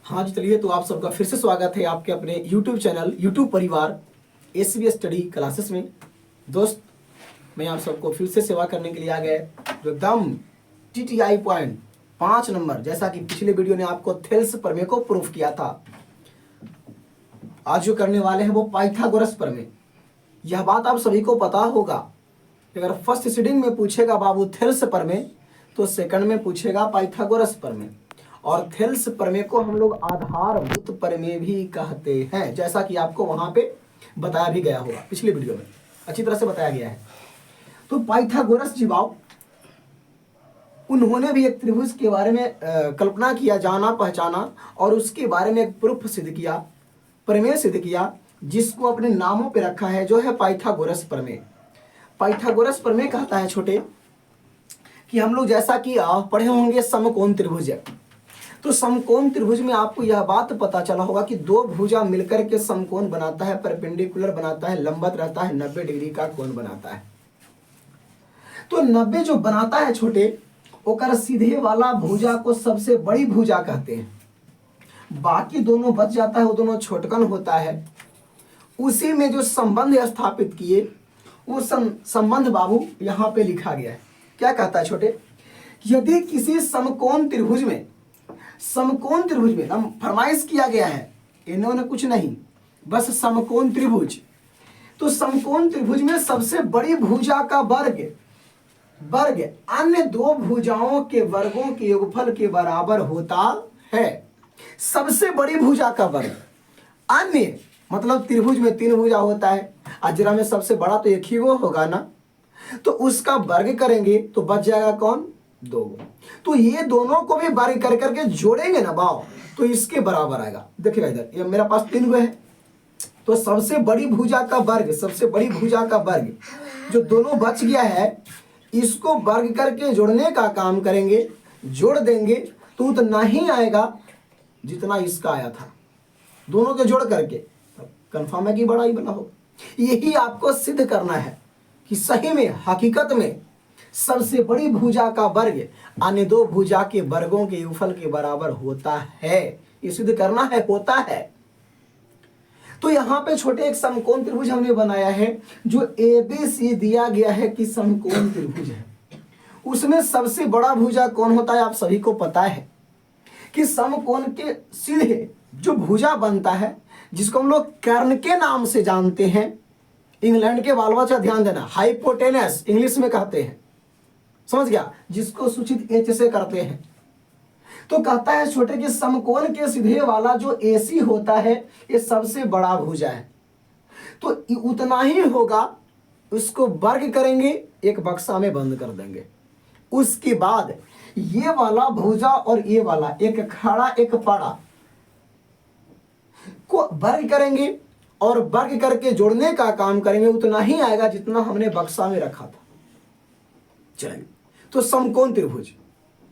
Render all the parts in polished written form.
हाँ जी, चलिए तो आप सबका फिर से स्वागत है आपके अपने YouTube चैनल YouTube परिवार एसबीएस स्टडी क्लासेस में। दोस्त, मैं आप सबको फिर से सेवा करने के लिए आ गए जो एकदम TTI पॉइंट 5 नंबर, जैसा कि पिछले वीडियो ने आपको थेल्स प्रमेय को प्रूफ किया था। आज जो करने वाले हैं वो पाइथागोरस प्रमेय। यह बात आप सभी को पता होगा, अगर फर्स्ट सीडिंग में पूछेगा बाबू थेल्स प्रमेय तो सेकंड में पूछेगा पाइथागोरस प्रमेय। और थेल्स प्रमेय को हम लोग आधारभूत प्रमेय भी कहते हैं, जैसा कि आपको वहां पे बताया भी गया होगा, पिछले वीडियो में अच्छी तरह से बताया गया है। तो पाइथागोरस जी बाबू, उन्होंने भी एक त्रिभुज के बारे में कल्पना किया, जाना पहचाना और उसके बारे में एक प्रूफ सिद्ध किया, प्रमेय सिद्ध किया, जिसको अपने नामों पे रखा है, जो है पाइथागोरस प्रमेय। पाइथागोरस प्रमेय कहता है छोटे कि हम लोग जैसा कि आप पढ़े होंगे समकोण त्रिभुज है, तो समकोण त्रिभुज में आपको यह बात पता चला होगा कि दो भुजा मिलकर के समकोण बनाता है, परपेंडिकुलर बनाता है, लंबवत रहता है, 90 डिग्री का कोण बनाता है। तो 90 जो बनाता है छोटे, ओकर सीधे वाला भुजा को सबसे बड़ी भुजा कहते हैं। बाकी दोनों बच जाता है, वो दोनों छोटकन होता है। उसी में जो संबंध स्थापित किए, वो संबंध बाबू यहाँ पे लिखा गया है। क्या कहता है छोटे, यदि किसी समकोण त्रिभुज में फरमाइश किया गया है, इन्होंने कुछ नहीं, बस समकोण त्रिभुज। तो समकोण त्रिभुज में सबसे बड़ी भुजा का वर्ग अन्य दो भुजाओं के वर्गों के योगफल के बराबर होता है। सबसे बड़ी भुजा का वर्ग, अन्य मतलब त्रिभुज में 3 भुजा होता है, अजरा में सबसे बड़ा तो एक ही वो होगा ना, तो उसका वर्ग करेंगे तो बच जाएगा कौन, 2। तो ये दोनों को भी वर्ग कर करके जोड़ेंगे ना बाव, तो इसके बराबर आएगा। देखिएगा इधर, ये मेरा पास 3 हुए हैं, तो सबसे बड़ी भुजा का वर्ग जो दोनों बच गया है, इसको वर्ग करके जोड़ने का काम करेंगे, जोड़ देंगे तो उतना ही आएगा जितना इसका आया था। दोनों के जोड़ करके कंफर्म है कि बड़ा ही बना हो। यही आपको सिद्ध करना है कि सही में हकीकत में सबसे बड़ी भुजा का वर्ग अन्य दो भुजा के वर्गों के योगफल के बराबर होता है। ये सिद्ध करना है, होता है। तो यहाँ पे छोटे एक समकोण त्रिभुज हमने बनाया है, जो ABC दिया गया है कि समकोण त्रिभुज है। उसमें सबसे बड़ा भुजा कौन होता है, आप सभी को पता है कि समकोण के सीधे जो भुजा बनता है, जिसको हम लोग कर्ण के नाम से जानते हैं। इंग्लैंड के बाल बच्चा ध्यान देना, हाइपोटेनस इंग्लिश में कहते हैं, समझ गया, जिसको सूचित H से करते हैं। तो कहता है छोटे कि समकोण के सीधे वाला जो AC होता है, ये सबसे बड़ा भुजा है, तो उतना ही होगा। उसको वर्ग करेंगे, एक बक्सा में बंद कर देंगे। उसके बाद ये वाला भुजा और ये वाला, एक खड़ा एक पड़ा, को वर्ग करेंगे और वर्ग करके जोड़ने का काम करेंगे, उतना ही आएगा जितना हमने बक्सा में रखा था। चलिए, तो समकोण त्रिभुज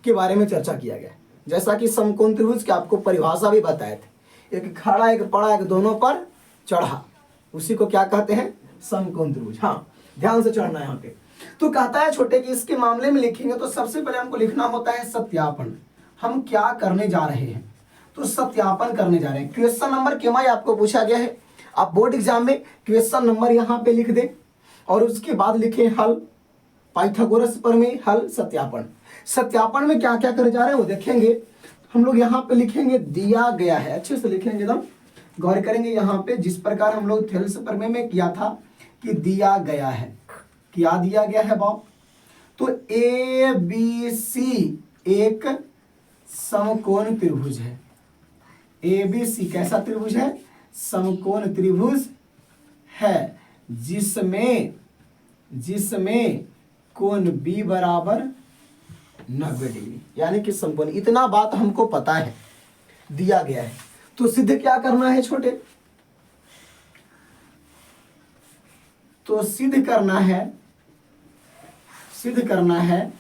के बारे में चर्चा किया गया, जैसा कि समकोण त्रिभुज की आपको परिभाषा भी बताए थे। एक खड़ा एक पड़ा एक दोनों पर चढ़ा, उसी को क्या कहते हैं, समकोण त्रिभुज। हाँ, ध्यान से चढ़ना है यहाँ पे। तो कहता है छोटे कि इसके मामले में लिखेंगे तो सबसे पहले हमको लिखना होता है सत्यापन। हम क्या करने जा रहे हैं, तो सत्यापन करने जा रहे हैं। क्वेश्चन नंबर केमाई आपको पूछा गया है, आप बोर्ड एग्जाम में क्वेश्चन नंबर यहाँ पे लिख दें और उसके बाद लिखे हल, पाइथागोरस प्रमेय, हल, सत्यापन। सत्यापन में क्या क्या करने जा रहे हैं वो देखेंगे। हम लोग यहाँ पे लिखेंगे दिया गया है, अच्छे से लिखेंगे, एकदम गौर करेंगे यहाँ पे, जिस प्रकार हम लोग थेल्स प्रमेय में किया था कि दिया गया है। क्या दिया गया है बाप, तो ABC एक समकोण त्रिभुज है। ABC कैसा त्रिभुज है, समकोण त्रिभुज है, जिसमें कोण B बराबर 90 डिग्री, यानी कि समकोण। इतना बात हमको पता है, दिया गया है। तो सिद्ध क्या करना है छोटे, तो सिद्ध करना है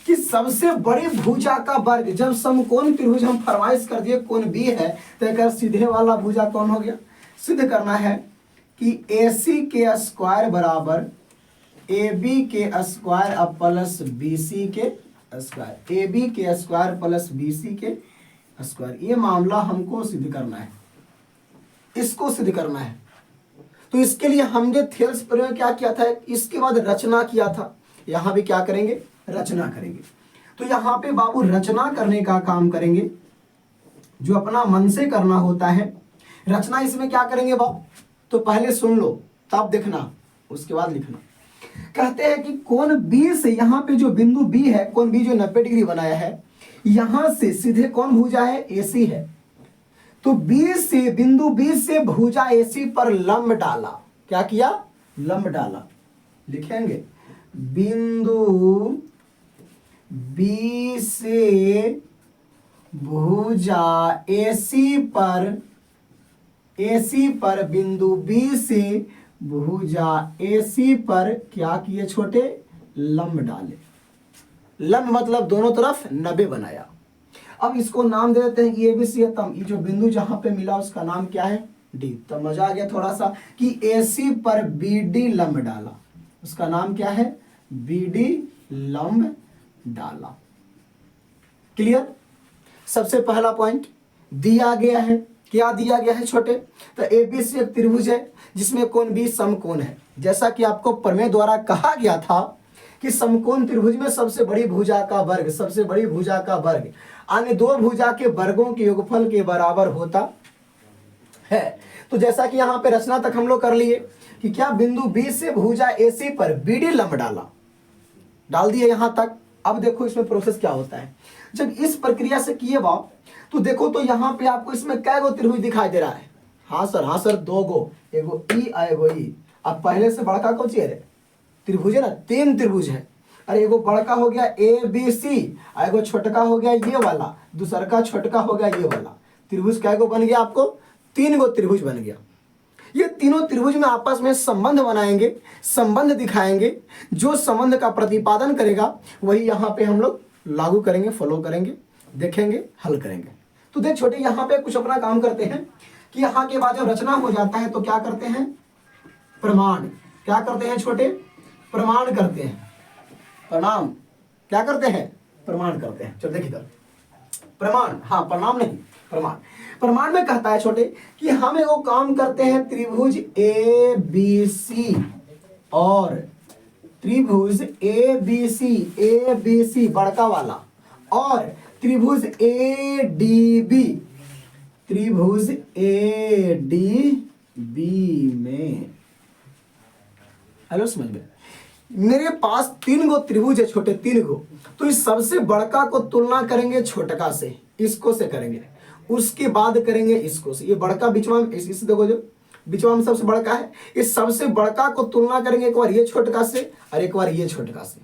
कि सबसे बड़ी भुजा का वर्ग, जब समकोण त्रिभुज हम फरमाइश कर दिए कोण B है, तो एक सीधे वाला भुजा कौन हो गया। सिद्ध करना है कि AC के स्क्वायर बराबर AB के स्क्वायर प्लस BC के स्क्वायर, AB के स्क्वायर प्लस BC के स्क्वायर। ये मामला हमको सिद्ध करना है, इसको सिद्ध करना है। तो इसके लिए हमने थेल्स प्रयोग क्या किया था, इसके बाद रचना किया था। यहां भी क्या करेंगे, रचना करेंगे। तो यहां पे बाबू रचना करने का काम करेंगे, जो अपना मन से करना होता है। रचना इसमें क्या करेंगे बाबू, तो पहले सुन लो तब देखना, उसके बाद लिखना। कहते हैं कि कोण बी से, यहां पे जो बिंदु बी है, कोण बी जो 90 डिग्री बनाया है, यहां से सीधे कौन भुजा है, एसी है। तो बी से, बिंदु बी से भुजा एसी पर लंब डाला। क्या किया, लंब डाला। लिखेंगे बिंदु बी से भुजा एसी पर बिंदु बी से भुजा एसी पर क्या किए छोटे, लंब डाले। लंब मतलब दोनों तरफ 90 बनाया। अब इसको नाम दे देते हैं कि एबीसी है। तब ये जो बिंदु जहां पे मिला उसका नाम क्या है, डी। तब मजा आ गया थोड़ा सा कि एसी पर बीडी लंब डाला, उसका नाम क्या है, बीडी लंब डाला। क्लियर। सबसे पहला पॉइंट दिया गया है, क्या दिया गया है छोटे, तो एबीसी एक त्रिभुज है जिसमें कोण बी समकोण है। जैसा कि आपको प्रमेय द्वारा कहा गया था कि समकोण त्रिभुज में सबसे बड़ी भुजा का वर्ग, सबसे बड़ी भुजा का वर्ग अन्य दो भुजा के वर्गों के योगफल के बराबर होता है। तो जैसा कि यहाँ पे रचना तक हम लोग कर लिए कि क्या बिंदु बी से भुजा एसी पर बीडी लंब डाल दिए यहां तक। अब देखो इसमें प्रोसेस क्या होता है। जब इस प्रक्रिया से किए बाप, तो देखो तो यहाँ पे आपको इसमें कै गो त्रिभुज दिखाई दे रहा है। हाँ सर 2 गो, एगो ई एगो ई। अब पहले से बड़का कौन सी है रे, त्रिभुज है ना, 3 त्रिभुज है। अरे एगो बड़का हो गया ए बी सी, एगो छोटका हो गया ये वाला, दूसरा का छोटका हो गया ये वाला। त्रिभुज कै गो बन गया आपको, 3 गो त्रिभुज बन गया। ये तीनों त्रिभुज में आपस में संबंध बनाएंगे, संबंध दिखाएंगे। जो संबंध का प्रतिपादन करेगा वही यहाँ पे हम लोग लागू करेंगे, फॉलो करेंगे, देखेंगे, हल करेंगे। तो देख छोटे यहाँ पे कुछ अपना काम करते हैं कि यहाँ के बाद जब रचना हो जाता है तो क्या करते हैं, प्रमाण। क्या करते हैं छोटे, प्रमाण करते हैं। प्रणाम क्या करते हैं, प्रमाण करते हैं। चलो देखिए प्रमाण, हाँ प्रणाम नहीं, प्रमाण। प्रमाण में कहता है छोटे कि हम एगो काम करते हैं, त्रिभुज ए बी सी और त्रिभुज ए बी सी बड़का वाला और त्रिभुज ए डी बी, त्रिभुज ए डी बी में, हेलो समझ में, मेरे पास 3 गो त्रिभुज है छोटे, 3 गो। तो इस सबसे बड़का को तुलना करेंगे छोटका से, इसको से करेंगे, उसके बाद करेंगे इसको से। ये बड़का बीचवा में, इस देखो जो बीचवा में सबसे बड़का है, इस सबसे बड़का को तुलना करेंगे एक बार ये छोटका से और एक बार ये छोटका से।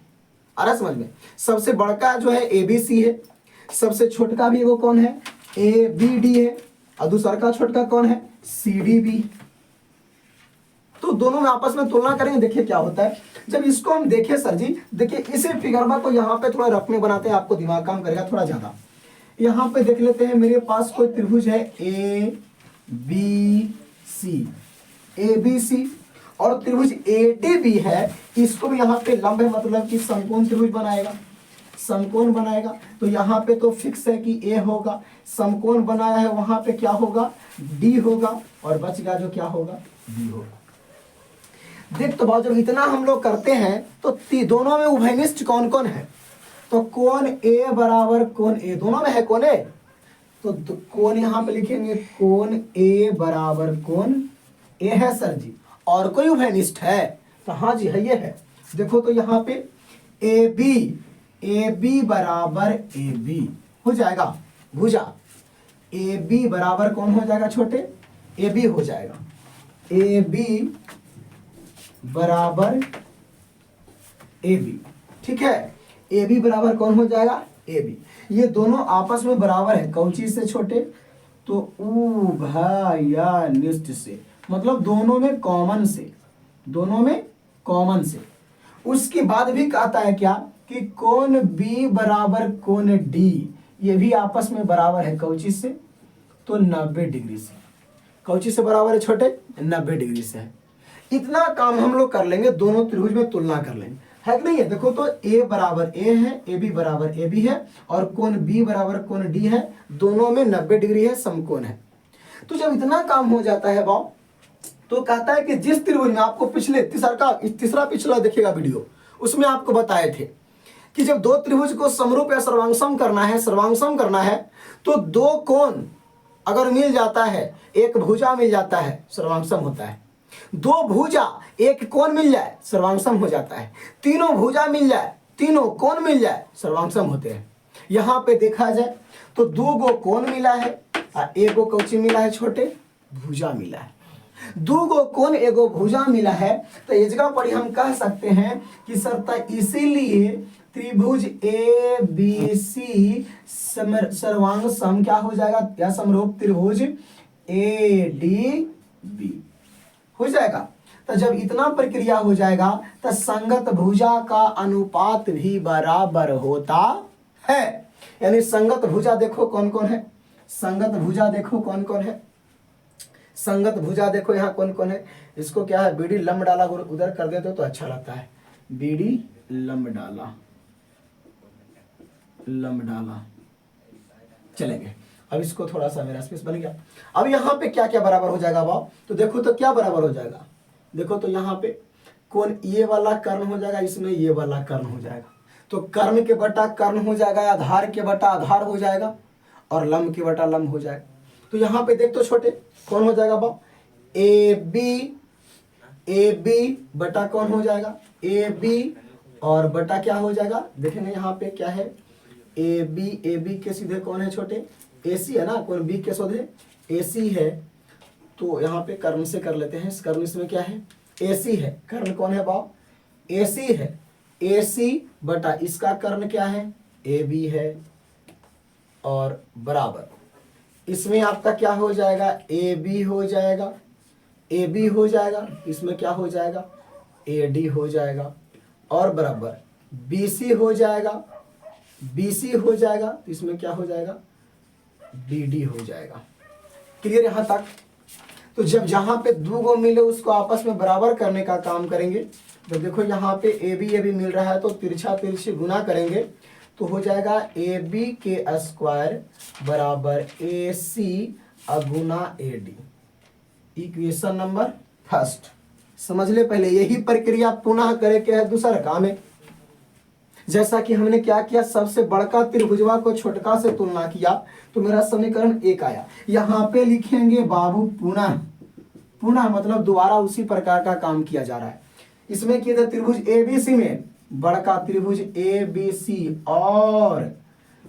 आ रहा समझ में। सबसे बड़का जो है एबीसी है, सबसे छोटका भी वो कौन है, ए बी डी है, और दूसरा का छोटका कौन है, सी डी बी। तो दोनों में आपस में तुलना करेंगे, देखिए क्या होता है। जब इसको हम देखें सर जी, देखिए इसी फिगर को यहाँ पे थोड़ा रफ में बनाते हैं, आपको दिमाग काम करेगा थोड़ा ज्यादा। यहाँ पे देख लेते हैं, मेरे पास कोई त्रिभुज है ए बी सी और त्रिभुज ए डी बी है। इसको भी यहाँ पे लंब है, मतलब कि समकोण त्रिभुज बनाएगा, समकोण बनाएगा। तो यहाँ पे तो फिक्स है कि ए होगा, समकोण बनाया है वहां पे क्या होगा, डी होगा, और बच गया जो क्या होगा, बी होगा। देख तो जब इतना हम लोग करते हैं तो दोनों में उभयनिष्ठ कौन कौन है, तो कोण ए बराबर कोण ए, दोनों में है कोण ए। तो कोण यहाँ पे लिखेंगे कोण ए बराबर कोण ए है सर जी। और कोई उभयनिष्ठ है, तो हाँ जी है, ये है। देखो तो यहाँ पे ए बी बराबर ए बी हो जाएगा भुजा, ए बी बराबर कौन हो जाएगा छोटे, ए बी हो जाएगा, ए बी बराबर ए बी, ठीक है। ए बी बराबर कौन हो जाएगा, ए बी। ये दोनों आपस में बराबर है, कौन चीज से छोटे, तो उभयनिष्ठ से, मतलब दोनों में कॉमन से, दोनों में कॉमन से। उसके बाद भी कहता है क्या कि कोण बी बराबर कोण डी, ये भी आपस में बराबर है, कौन चीज से, तो 90 डिग्री से। कौन चीज से बराबर है छोटे, 90 डिग्री से है। इतना काम हम लोग कर लेंगे, दोनों त्रिभुज में तुलना कर लेंगे। है कि नहीं है? देखो तो ए बराबर ए है, ए बी बराबर ए बी है, और कोण बी बराबर कोण डी है, दोनों में 90 डिग्री है, समकोण है। तो जब इतना काम हो जाता है बाप, तो कहता है कि जिस त्रिभुज में आपको पिछले तीसरा पिछला देखिएगा वीडियो, उसमें आपको बताए थे कि जब दो त्रिभुज को समरूप या सर्वांगसम करना है, तो दो कोण अगर मिल जाता है, एक भुजा मिल जाता है, सर्वांगसम होता है। दो भुजा एक कोण मिल जाए, सर्वांगसम हो जाता है। तीनों भुजा मिल जाए, तीनों कोण मिल जाए, सर्वांगसम होते हैं। यहाँ पे देखा जाए तो दो गो कोण मिला है और एगो कौची मिला है, छोटे भुजा मिला है। दो गो कोण एगो भुजा मिला है, तो इस जगह पर हम कह सकते हैं कि सर इसीलिए त्रिभुज ए बी सी सर्वांग सम क्या हो जाएगा, या समरूप त्रिभुज ए डी बी हो जाएगा। तो जब इतना प्रक्रिया हो जाएगा तो संगत भुजा का अनुपात भी बराबर होता है। यानी संगत भुजा देखो कौन कौन है, संगत भुजा देखो कौन कौन है, संगत भुजा देखो यहाँ कौन कौन है। इसको क्या है, बीडी लंब डाला उधर कर देते तो अच्छा लगता है, बीडी लंब डाला चलेंगे। अब इसको थोड़ा सा मेरा स्पेस बन गया। अब यहाँ पे क्या क्या बराबर हो जाएगा बाप, तो देखो तो क्या बराबर हो जाएगा, देखो तो यहाँ पे कौन ये वाला कर्ण हो जाएगा, इसमें ये वाला कर्ण हो जाएगा, तो कर्ण के बटा कर्ण हो जाएगा, आधार के बटा आधार हो जाएगा, और लंब के बटा लंब हो जाएगा। तो यहाँ पे देख तो छोटे कौन हो जाएगा बाप, ए बी बटा कौन हो जाएगा, ए बी, और बटा क्या हो जाएगा, देखेंगे यहाँ पे क्या है, ए बी के सीधे कौन है छोटे, ए सी है ना, कौन बी के सीधे ए सी है। तो यहाँ पे कर्ण से कर लेते हैं, इस कर्ण इसमें क्या है, ए सी है, कर्ण कौन है बाप, ए सी है, ए सी बटा इसका कर्ण क्या है, ए बी है, और बराबर इसमें आपका क्या हो जाएगा, ए बी हो जाएगा, ए बी हो जाएगा, इसमें क्या हो जाएगा, ए डी हो जाएगा, और बराबर बी सी हो जाएगा, बी सी हो जाएगा, तो इसमें क्या हो जाएगा, बी डी हो जाएगा। क्लियर यहाँ तक? तो जब जहां पे दो गो मिले उसको आपस में बराबर करने का काम करेंगे, तो देखो यहाँ पे ए बी मिल रहा है, तो तिरछा तिरछी गुना करेंगे तो हो जाएगा ए बी के स्क्वायर बराबर ए सी अगुना a d. Equation number first समझ ले। पहले यही प्रक्रिया पुनः करे के है दूसरा काम है। जैसा कि हमने क्या किया, सबसे बड़का त्रिभुजवा को छोटका से तुलना किया, तो मेरा समीकरण 1 आया। यहाँ पे लिखेंगे बाबू पुनः, पुनः मतलब दोबारा उसी प्रकार का काम किया जा रहा है। इसमें किए थे त्रिभुज एबीसी में, बड़का त्रिभुज एबीसी और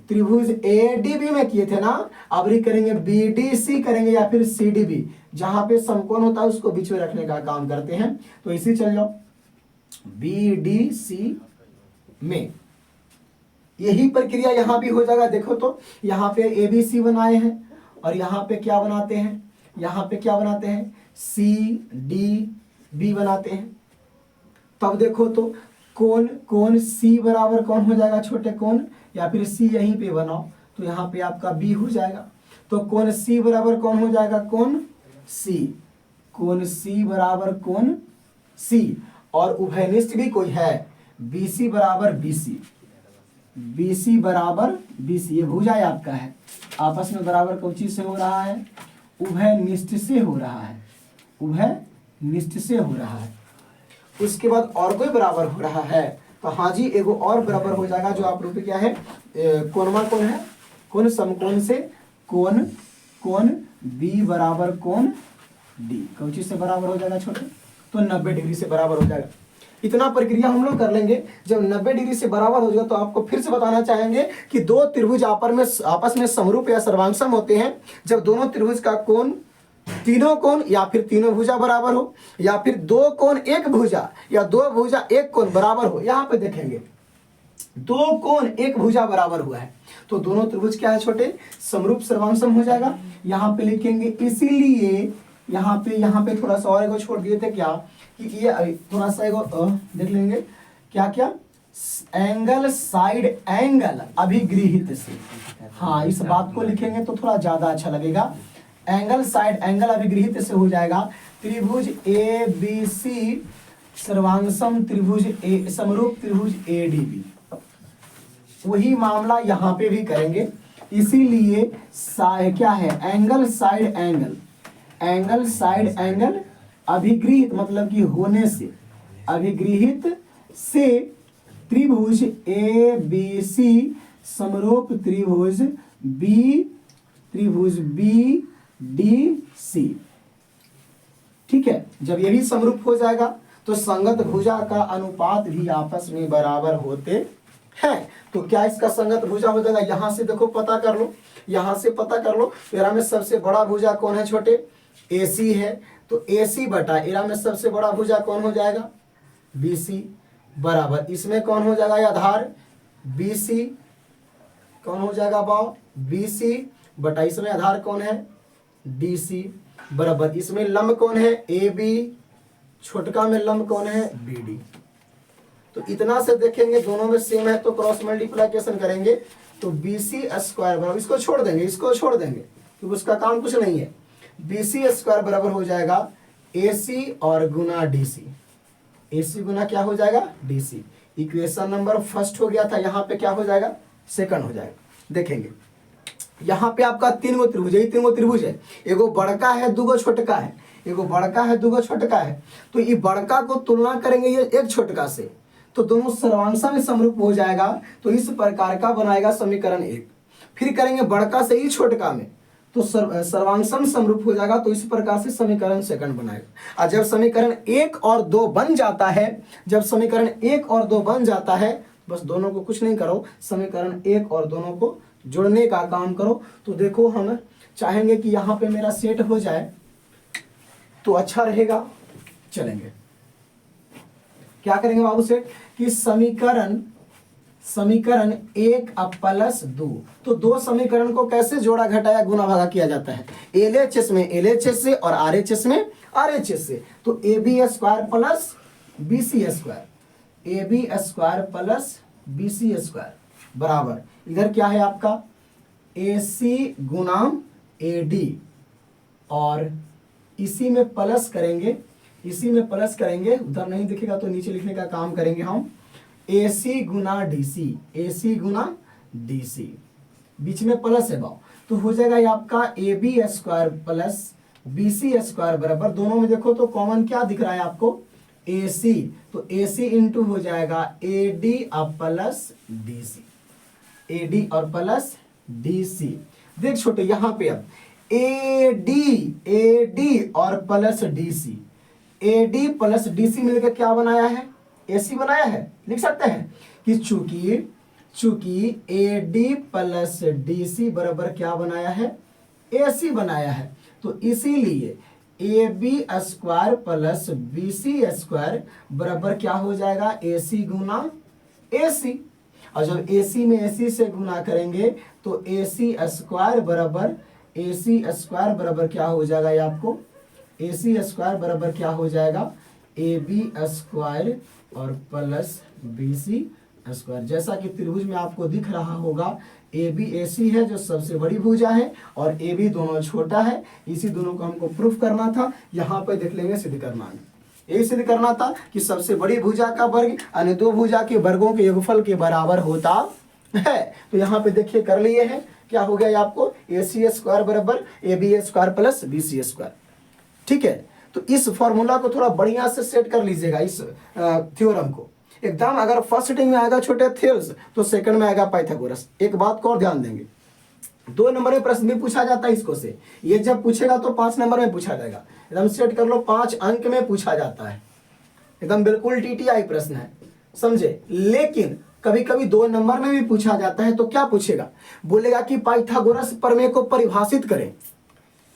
त्रिभुज एडीबी में किए थे ना, अब करेंगे बीडीसी करेंगे या फिर सीडीबी, जहां पे समकोण होता है उसको बीच में रखने का काम करते हैं। तो इसी चल जाओ बीडीसी में यही प्रक्रिया यहां भी हो जाएगा। देखो तो यहाँ पे एबीसी बनाए हैं और यहाँ पे क्या बनाते हैं, यहाँ पे क्या बनाते हैं, सी डी बी बनाते हैं। तब देखो तो कौन सी बराबर कौन हो जाएगा छोटे कौन, या फिर सी यहीं पे बनाओ तो यहाँ पे आपका बी हो जाएगा। तो कौन सी बराबर कौन हो जाएगा, कौन सी बराबर कौन सी, और उभयनिष्ठ भी कोई है, बीसी बराबर बीसी बराबर बीसी, ये भुजा आपका है, आपस में बराबर कौन चीज से हो रहा है, उभयनिष्ठ से हो रहा है, उभयनिष्ठ से हो रहा है। उसके बाद और कोई बराबर हो रहा है, तो हाँ जी एगो और बराबर हो जाएगा, जो आप लोग क्या है कोणमा कौन है, कौन समकोण से कौन बी बराबर कौन डी, कौन चीज से बराबर हो जाएगा छोटे, तो 90 डिग्री से बराबर हो जाएगा। इतना प्रक्रिया हम लोग कर लेंगे। जब 90 डिग्री से बराबर हो जाएगा तो आपको फिर से बताना चाहेंगे कि दो त्रिभुज आपस में समरूप या सर्वांगसम होते हैं जब दोनों त्रिभुज का कोण, तीनों कोण या फिर तीनों भुजा बराबर हो, या फिर दो कोण एक भुजा या दो भुजा एक कोण बराबर हो। यहाँ पे देखेंगे दो कोण एक भुजा बराबर हुआ है तो दोनों त्रिभुज क्या है छोटे, समरूप सर्वांगसम हो जाएगा। यहाँ पे लिखेंगे इसीलिए यहाँ पे थोड़ा सा और एगो छोड़ दिए थे क्या, कि ये थोड़ा सा एगो देख लेंगे क्या एंगल साइड एंगल अभिगृहित से, हाँ इस बात को लिखेंगे तो थोड़ा ज्यादा अच्छा लगेगा। एंगल साइड एंगल अभिगृहित से हो जाएगा त्रिभुज ए बी सी सर्वांगसम त्रिभुज समरूप त्रिभुज ADB। वही मामला यहाँ पे भी करेंगे, इसीलिए क्या है, angle side angle, angle side angle अभिगृहित मतलब कि होने से, अभिगृहित से त्रिभुज ABC समरूप त्रिभुज BDC। ठीक है, जब ये भी समरूप हो जाएगा तो संगत भुजा का अनुपात भी आपस में बराबर होते हैं। तो क्या इसका संगत भुजा हो जाएगा, यहां से देखो पता कर लो, यहां से पता कर लो। एरा में सबसे बड़ा भुजा कौन है छोटे, AC है, तो AC बटा एरा में सबसे बड़ा भुजा कौन हो जाएगा, BC बराबर इसमें कौन हो जाएगा, ये आधार BC कौन हो जाएगा बाव, BC बटा इसमें आधार कौन है, DC बराबर इसमें लंब कौन है, AB, छोटका में लंब कौन है, BD। तो इतना से देखेंगे दोनों में सेम है तो क्रॉस मल्टीप्लिकेशन करेंगे तो BC स्क्वायर बराबर, इसको छोड़ देंगे, इसको छोड़ देंगे क्योंकि उसका काम कुछ नहीं है। BC स्क्वायर बराबर हो जाएगा AC और गुना DC, AC गुना क्या हो जाएगा, DC। इक्वेशन नंबर फर्स्ट हो गया था, यहाँ पे क्या हो जाएगा, सेकंड हो जाएगा। देखेंगे यहाँ पे आपका तीन गो त्रिभुज है, ये तीन गो त्रिभुज है, एगो बड़का है दूगो छोटका है, एगो बड़का है दूगो छोटका है। तो ये बड़का को तुलना करेंगे ये एक छोटका से तो दोनों सर्वांश में समरूप हो जाएगा, तो इस प्रकार का बनाएगा समीकरण 1। फिर करेंगे बड़का से ही छोटका में तो सर्वांशम समरूप हो जाएगा, तो इस प्रकार से समीकरण सेकंड बनाएगा। और जब समीकरण 1 और 2 बन जाता है, जब समीकरण 1 और 2 बन जाता है, बस दोनों को कुछ नहीं करो, समीकरण 1 और दोनों को जोड़ने का काम करो। तो देखो हम चाहेंगे कि यहाँ पे मेरा सेट हो जाए तो अच्छा रहेगा। चलेंगे क्या करेंगे बाबू सेट कि समीकरण 1 प्लस 2, तो दो समीकरण को कैसे जोड़ा घटाया गुना भागा किया जाता है, LHS में LHS से और RHS में RHS से। तो AB square plus BC square, AB square plus BC square बराबर इधर क्या है आपका AC गुना AD, और इसी में प्लस करेंगे, इसी में प्लस करेंगे, उधर नहीं दिखेगा तो नीचे लिखने का काम करेंगे हम, AC गुना DC, AC गुना DC, बीच में प्लस है बाव, तो हो जाएगा ये आपका AB square plus BC square बराबर, दोनों में देखो तो कॉमन क्या दिख रहा है आपको, AC, तो AC इंटू हो जाएगा AD और प्लस DC, AD और प्लस DC। देख छोटे यहाँ पे अब AD और plus DC, AD plus DC मिलकर क्या बनाया है, AC बनाया है। लिख सकते हैं कि चूंकि AD प्लस DC बराबर क्या बनाया है, AC बनाया है, तो इसीलिए AB square plus BC square बराबर क्या हो जाएगा, AC गुना AC। और जब AC में AC से गुना करेंगे तो AC स्क्वायर बराबर क्या हो जाएगा, ये आपको AC स्क्वायर बराबर क्या हो जाएगा, AB स्क्वायर और प्लस BC स्क्वायर। जैसा कि त्रिभुज में आपको दिख रहा होगा AB AC है जो सबसे बड़ी भुजा है और AB दोनों छोटा है, इसी दोनों को हमको प्रूफ करना था। यहाँ पे देख लेंगे सिद्ध करना है, यही सिद्ध करना था कि सबसे बड़ी भुजा का वर्ग अन्य दो भुजा के वर्गों के योगफल के बराबर होता है। तो यहाँ पे देखिए कर लिए हैं, क्या हो गया आपको AC स्क्वायर बराबर AB square plus BC square. ठीक है, तो इस फॉर्मूला को थोड़ा बढ़िया से सेट कर लीजिएगा, इस थ्योरम को एकदम। अगर फर्स्ट सिटिंग में आएगा छोटे थेल्स तो सेकंड में आएगा पाइथागोरस। एक बात को और ध्यान देंगे, 2 नंबर में प्रश्न भी पूछा जाता है इसको से, ये जब पूछेगा तो 5 नंबर में पूछा जाएगा। एकदम सेट कर लो, 5 अंक में पूछा जाता है, एकदम बिल्कुल TTI प्रश्न है, समझे। लेकिन कभी कभी 2 नंबर में भी पूछा जाता है, तो क्या पूछेगा, बोलेगा कि पाइथागोरस प्रमेय को परिभाषित करें।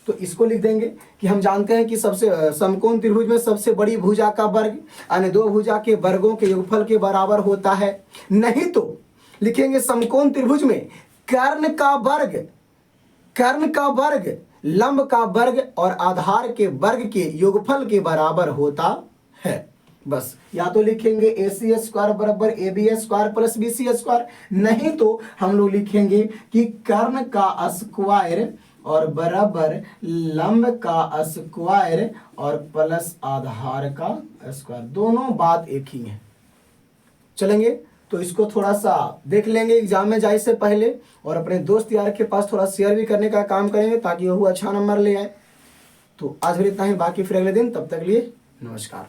तो इसको लिख देंगे कि हम जानते हैं कि सबसे समकोण त्रिभुज में सबसे बड़ी भुजा का वर्ग अन्य दो भुजा के वर्गों के योगफल के बराबर होता है। नहीं तो लिखेंगे समकोण त्रिभुज में कर्ण का वर्ग लंब का वर्ग और आधार के वर्ग के योगफल के बराबर होता है। बस या तो लिखेंगे ए सी स्क्वायर बराबर A B square plus B C square, नहीं तो हम लोग लिखेंगे कि कर्ण का स्क्वायर और बराबर लंब का स्क्वायर और प्लस आधार का स्क्वायर, दोनों बात एक ही है। चलेंगे तो इसको थोड़ा सा देख लेंगे एग्जाम में जाए से पहले, और अपने दोस्त यार के पास थोड़ा शेयर भी करने का काम करेंगे ताकि वो अच्छा नंबर ले आए। तो आज भी इतना ही, बाकी फिर अगले दिन, तब तक लिए नमस्कार।